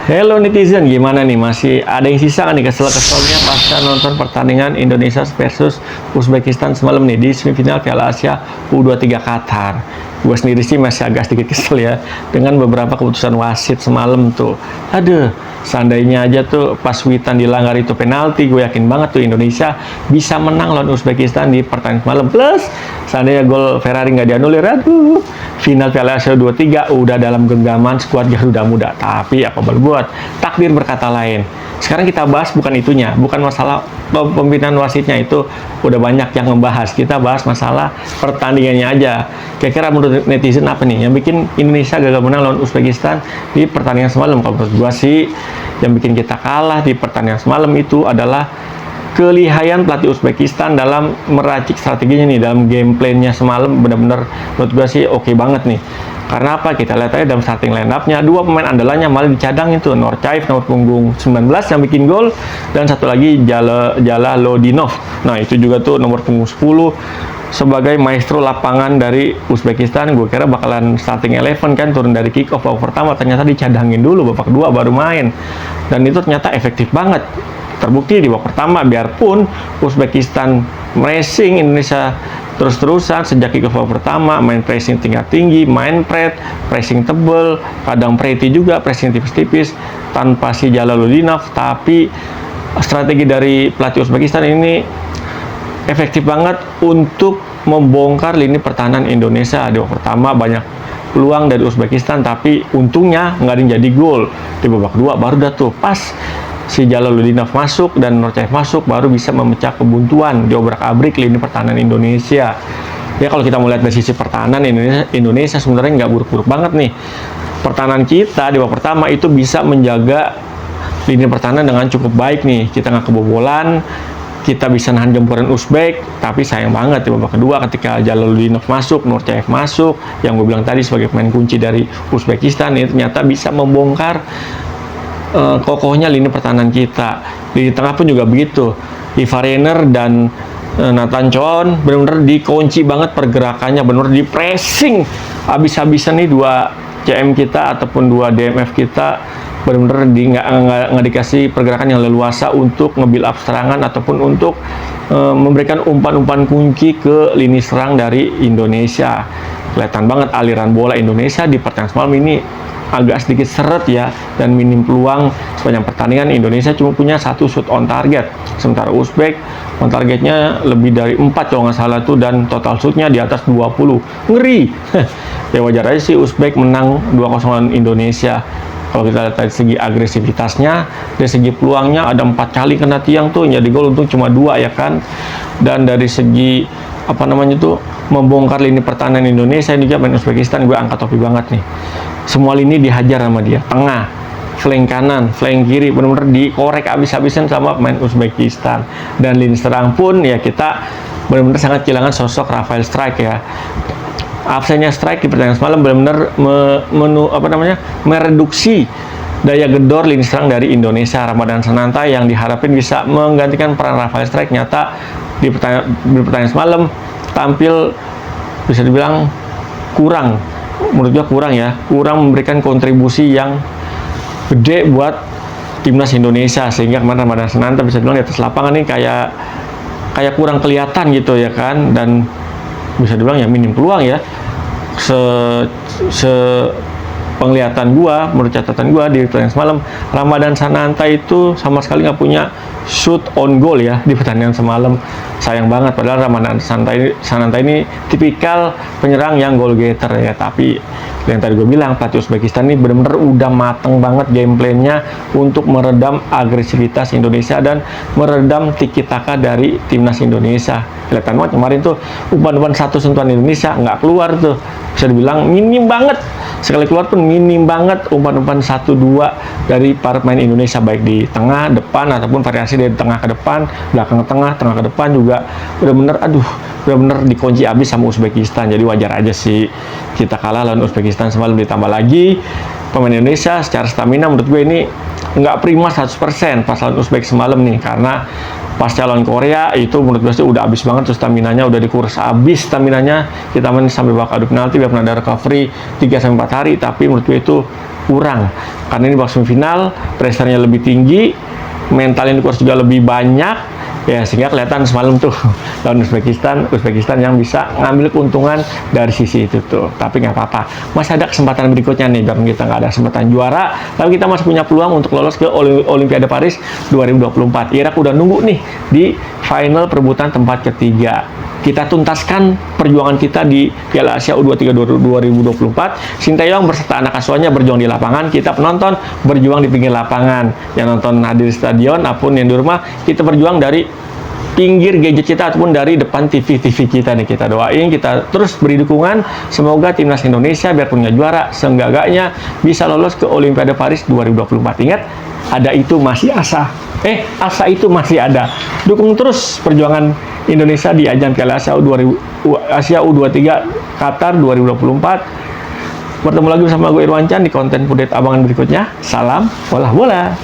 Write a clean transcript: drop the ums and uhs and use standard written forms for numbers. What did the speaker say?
Hello netizen, gimana nih? Masih ada yang sisa nih kesel-keselnya pasca nonton pertandingan Indonesia versus Uzbekistan semalam nih di semifinal Piala Asia U23 Qatar. Gue sendiri sih masih agak sedikit kesel ya dengan beberapa keputusan wasit semalam tuh. Aduh, seandainya aja tuh pas Witan dilanggar itu penalti, gue yakin banget tuh Indonesia bisa menang lawan Uzbekistan di pertandingan semalam. Plus, seandainya gol Ferrari nggak dianulir, aduh, final Piala Asia U23 udah dalam genggaman skuad Garuda Muda. Tapi apa berbuat, takdir berkata lain. Sekarang kita bahas bukan itunya, bukan masalah pembinaan wasitnya, itu udah banyak yang membahas. Kita bahas masalah pertandingannya aja. Kira-kira menurut netizen apa nih yang bikin Indonesia gagal menang lawan Uzbekistan di pertandingan semalam? Kalau menurut gua sih, yang bikin kita kalah di pertandingan semalam itu adalah kelihayan pelatih Uzbekistan dalam meracik strateginya nih, dalam gameplaynya semalam benar-benar menurut gua sih oke banget nih. Karena apa? Kita lihat aja dalam starting line up-nya, dua pemain andalannya malah dicadangin tuh. Norcaev nomor punggung 19 yang bikin gol, dan satu lagi Jalal-Lodinov. Nah, itu juga tuh nomor punggung 10 sebagai maestro lapangan dari Uzbekistan. Gue kira bakalan starting 11 kan, turun dari kick off babak pertama, ternyata dicadangin dulu babak kedua baru main. Dan itu ternyata efektif banget. Terbukti di babak pertama, biarpun Uzbekistan racing, Indonesia terus-terusan sejak kick off babak pertama, main pressing tingkat tinggi, main pressing tebel, kadang pretty juga, pressing tipis-tipis tanpa si Jalal-Lodinov. Tapi strategi dari pelatih Uzbekistan ini efektif banget untuk membongkar lini pertahanan Indonesia. Di babak pertama banyak peluang dari Uzbekistan, tapi untungnya nggak ada yang jadi gol. Di babak kedua baru dah tuh pas si Jalal-Lodinov masuk dan Norcaev masuk, baru bisa memecah kebuntuan di obrak-abrik lini pertahanan Indonesia. Ya, kalau kita mau lihat dari sisi pertahanan Indonesia sebenarnya nggak buruk-buruk banget nih. Pertahanan kita di babak pertama itu bisa menjaga lini pertahanan dengan cukup baik nih. Kita nggak kebobolan, kita bisa nahan gempuran Uzbek. Tapi sayang banget di babak kedua ketika Jalal-Lodinov masuk, Norcaev masuk, yang gue bilang tadi sebagai pemain kunci dari Uzbekistan, ini ternyata bisa membongkar kokohnya lini pertahanan kita. Di tengah pun juga begitu. Ivar Reiner dan Nathan Chon benar-benar dikunci banget pergerakannya, benar-benar di pressing habis-habisan nih dua CM kita ataupun dua DMF kita, benar-benar nggak dikasih pergerakan yang leluasa untuk nge-build up serangan ataupun untuk memberikan umpan-umpan kunci ke lini serang dari Indonesia. Kelihatan banget aliran bola Indonesia di pertandingan semalam ini agak sedikit seret ya, dan minim peluang. Sepanjang pertandingan Indonesia cuma punya satu shoot on target, sementara Uzbek on targetnya lebih dari 4 kalau nggak salah tuh, dan total shootnya di atas 20. Ngeri. Ya wajar aja sih Uzbek menang 2-0 lawan Indonesia. Kalau kita lihat dari segi agresivitasnya, dari segi peluangnya ada 4 kali kena tiang tuh, jadi gol untung cuma 2 ya kan. Dan dari segi membongkar lini pertahanan Indonesia, ini juga main Uzbekistan gue angkat topi banget nih. Semua lini dihajar sama dia, tengah, flank kanan, flank kiri, benar-benar dikorek habis-habisan sama pemain Uzbekistan. Dan lini serang pun ya kita benar-benar sangat kehilangan sosok Rafael Strike ya. Absennya Strike di pertandingan semalam benar-benar mereduksi daya gedor lini serang dari Indonesia. Ramadan Sananta yang diharapin bisa menggantikan peran Rafael Strike, nyata di pertandingan semalam tampil bisa dibilang kurang. Menurut gue kurang memberikan kontribusi yang gede buat timnas Indonesia, sehingga kemarin Ramadan Sananta bisa dibilang di atas lapangan nih kayak kurang kelihatan gitu ya kan, dan bisa dibilang ya minim peluang ya. Penglihatan gua, menurut catatan gua di pertandingan semalam, Ramadan Sananta itu sama sekali nggak punya shoot on goal ya di pertandingan semalam. Sayang banget, padahal Ramadan Sananta ini tipikal penyerang yang goal getter ya. Tapi yang tadi gue bilang, pelatih Uzbekistan ini benar-benar udah mateng banget gameplaynya untuk meredam agresivitas Indonesia dan meredam tiki-taka dari timnas Indonesia. Kelihatan banget kemarin tuh umpan-umpan satu sentuhan Indonesia nggak keluar tuh, bisa dibilang minim banget. Sekali keluar pun minim banget umpan-umpan 1-2 dari para pemain Indonesia, baik di tengah, depan, ataupun variasi dari tengah ke depan, belakang ke tengah, tengah ke depan juga benar-benar dikunci habis sama Uzbekistan. Jadi wajar aja sih kita kalah lawan Uzbekistan semalam. Ditambah lagi pemain Indonesia secara stamina menurut gue ini nggak prima 100% pas lawan Uzbek semalam nih, karena pas calon Korea itu menurut gue sih udah habis banget tuh staminanya, udah dikuras habis staminanya. Kita main sampai babak adu penalti, biar pernah ada recovery 3-4 hari, tapi menurut gue itu kurang. Karena ini babak semifinal, pressure-nya lebih tinggi, mentalnya course juga lebih banyak, ya sehingga kelihatan semalam tuh lawan Uzbekistan yang bisa ngambil keuntungan dari sisi itu tuh. Tapi nggak apa-apa, masih ada kesempatan berikutnya nih, biar kita nggak ada kesempatan juara, tapi kita masih punya peluang untuk lolos ke Olimpiade Paris 2024. Irak udah nunggu nih di final perebutan tempat ketiga. Kita tuntaskan perjuangan kita di Piala Asia U23 2024. Sinteyong berserta anak asuhannya berjuang di lapangan, kita penonton berjuang di pinggir lapangan. Yang nonton hadir di stadion, apapun yang di rumah, kita berjuang dari pinggir gadget kita ataupun dari depan TV kita nih. Kita doain, kita terus beri dukungan, semoga timnas Indonesia biarpun nggak juara, seenggak-enggaknya bisa lolos ke Olimpiade Paris 2024. Ingat, ada itu masih asa. Asa itu masih ada. Dukung terus perjuangan Indonesia di ajang Piala Asia U23 Qatar 2024. Bertemu lagi bersama gue Irwan Chan di konten update abangan berikutnya. Salam bola bola.